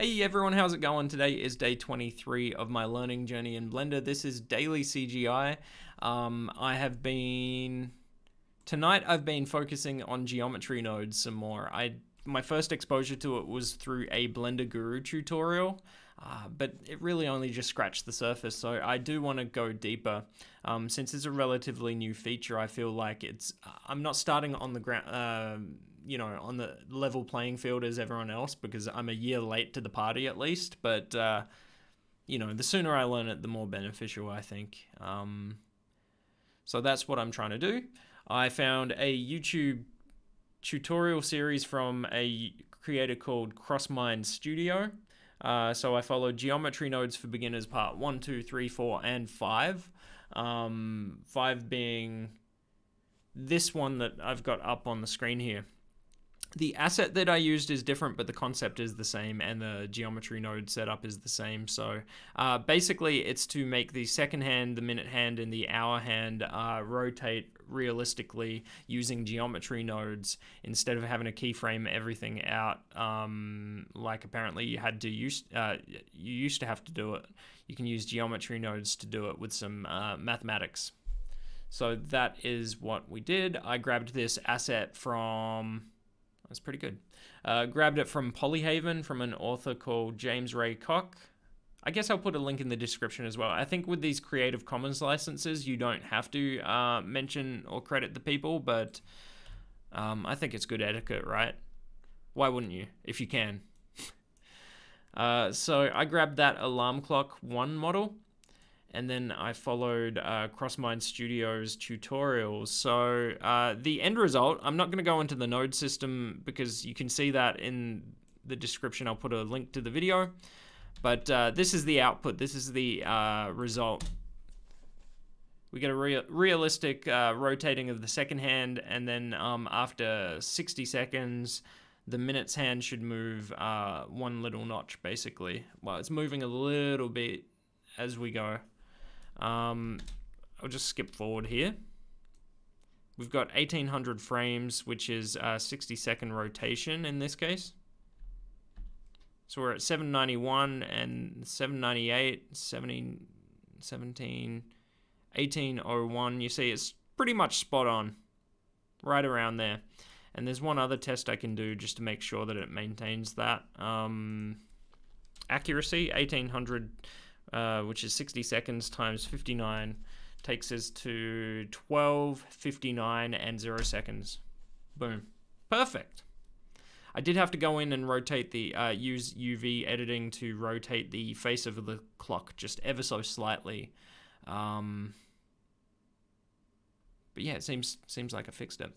Hey everyone, how's it going? Today is day 23 of my learning journey in Blender. This is daily CGI. Tonight I've been focusing on geometry nodes some more. My first exposure to it was through a Blender Guru tutorial, but it really only just scratched the surface, so I do want to go deeper. Since it's a relatively new feature, I feel like I'm not starting on the ground, on the level playing field as everyone else, because I'm a year late to the party at least, but, the sooner I learn it, the more beneficial, I think. So that's what I'm trying to do. I found a YouTube tutorial series from a creator called CrossMind Studio. So I followed Geometry Nodes for Beginners Part 1, 2, 3, 4, and 5. 5 being this one that I've got up on the screen here. The asset that I used is different, but the concept is the same, and the geometry node setup is the same. So basically, it's to make the second hand, the minute hand, and the hour hand rotate realistically using geometry nodes instead of having to keyframe everything out like apparently you used to have to do it. You can use geometry nodes to do it with some mathematics. So that is what we did. I grabbed this asset from... That's pretty good. Grabbed it from Polyhaven from an author called James Ray Koch. I guess I'll put a link in the description as well. I think with these Creative Commons licenses, you don't have to mention or credit the people, but I think it's good etiquette, right? Why wouldn't you, if you can? So I grabbed that Alarm Clock 1 model, and then I followed CrossMind Studio's tutorials. So the end result, I'm not going to go into the node system because you can see that in the description. I'll put a link to the video. But this is the output. This is the result. We get a realistic rotating of the second hand, and then after 60 seconds, the minutes hand should move one little notch, basically. Well, it's moving a little bit as we go. I'll just skip forward here. We've got 1800 frames, which is 60-second rotation in this case. So we're at 791 and 798, 17, 1801. You see it's pretty much spot on, right around there. And there's one other test I can do just to make sure that it maintains that. Accuracy, 1800, which is 60 seconds times 59, takes us to 12, 59, and 0 seconds. Boom. Perfect. I did have to go in and rotate use UV editing to rotate the face of the clock just ever so slightly. But yeah, it seems like I fixed it.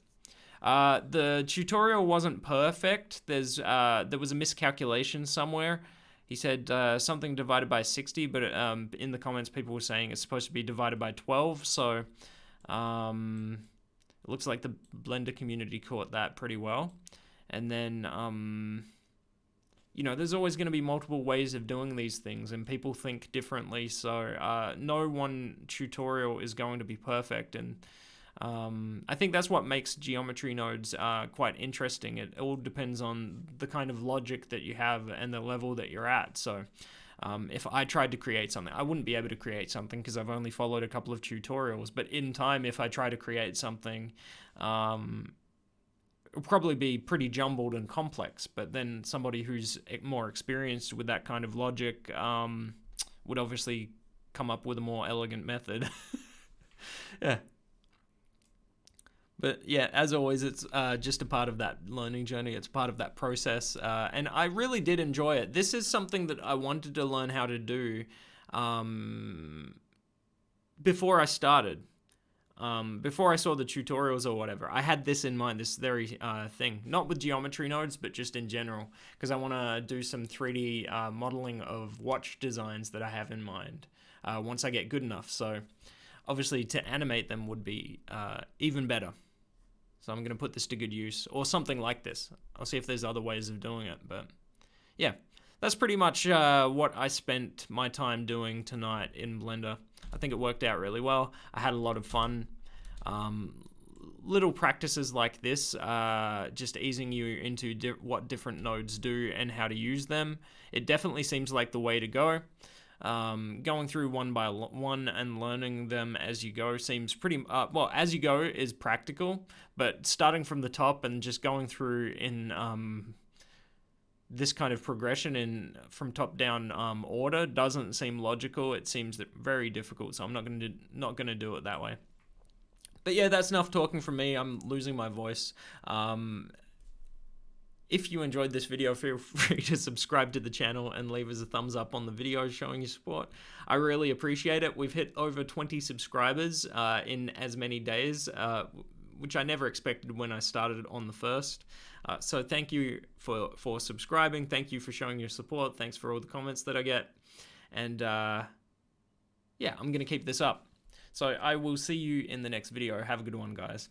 The tutorial wasn't perfect. There was a miscalculation somewhere. He said something divided by 60, but in the comments people were saying it's supposed to be divided by 12, so it looks like the Blender community caught that pretty well. And then, there's always going to be multiple ways of doing these things, and people think differently, so no one tutorial is going to be perfect, and I think that's what makes geometry nodes quite interesting. It all depends on the kind of logic that you have and the level that you're at. So if I tried to create something, I wouldn't be able to create something because I've only followed a couple of tutorials. But in time, if I try to create something, it'll probably be pretty jumbled and complex. But then somebody who's more experienced with that kind of logic would obviously come up with a more elegant method. Yeah. But yeah, as always, it's just a part of that learning journey. It's part of that process. And I really did enjoy it. This is something that I wanted to learn how to do before I started. Before I saw the tutorials or whatever. I had this in mind, this very thing. Not with geometry nodes, but just in general. Because I want to do some 3D modeling of watch designs that I have in mind once I get good enough. So obviously to animate them would be even better. So I'm going to put this to good use, or something like this. I'll see if there's other ways of doing it, but yeah. That's pretty much what I spent my time doing tonight in Blender. I think it worked out really well. I had a lot of fun. little practices like this, just easing you into what different nodes do and how to use them, it definitely seems like the way to go. Going through one by one and learning them as you go seems pretty well. As you go is practical, but starting from the top and just going through in this kind of progression in from top down order doesn't seem logical. It seems very difficult, so I'm not gonna do it that way. But yeah, that's enough talking from me. I'm losing my voice. If you enjoyed this video, feel free to subscribe to the channel and leave us a thumbs up on the video showing your support. I really appreciate it. We've hit over 20 subscribers in as many days, which I never expected when I started on the first. So thank you for subscribing. Thank you for showing your support. Thanks for all the comments that I get. And yeah, I'm going to keep this up. So I will see you in the next video. Have a good one, guys.